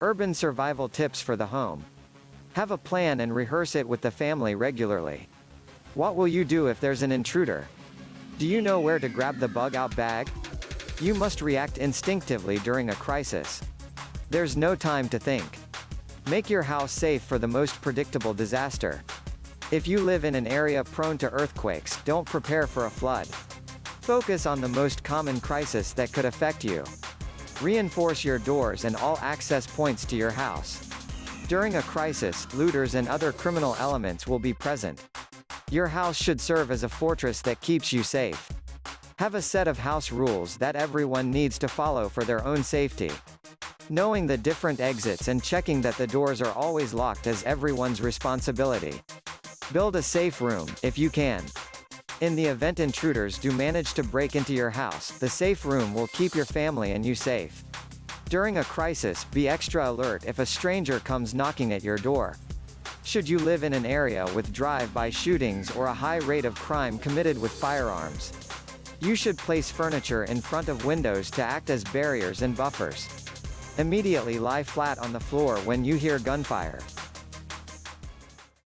Urban survival tips for the home. Have a plan and rehearse it with the family regularly. What will you do if there's an intruder? Do you know where to grab the bug-out bag? You must react instinctively during a crisis. There's no time to think. Make your house safe for the most predictable disaster. If you live in an area prone to earthquakes, don't prepare for a flood. Focus on the most common crisis that could affect you. Reinforce your doors and all access points to your house. During a crisis, looters and other criminal elements will be present. Your house should serve as a fortress that keeps you safe. Have a set of house rules that everyone needs to follow for their own safety. Knowing the different exits and checking that the doors are always locked is everyone's responsibility. Build a safe room, if you can. In the event intruders do manage to break into your house, the safe room will keep your family and you safe. During a crisis, be extra alert if a stranger comes knocking at your door. Should you live in an area with drive-by shootings or a high rate of crime committed with firearms, you should place furniture in front of windows to act as barriers and buffers. Immediately lie flat on the floor when you hear gunfire.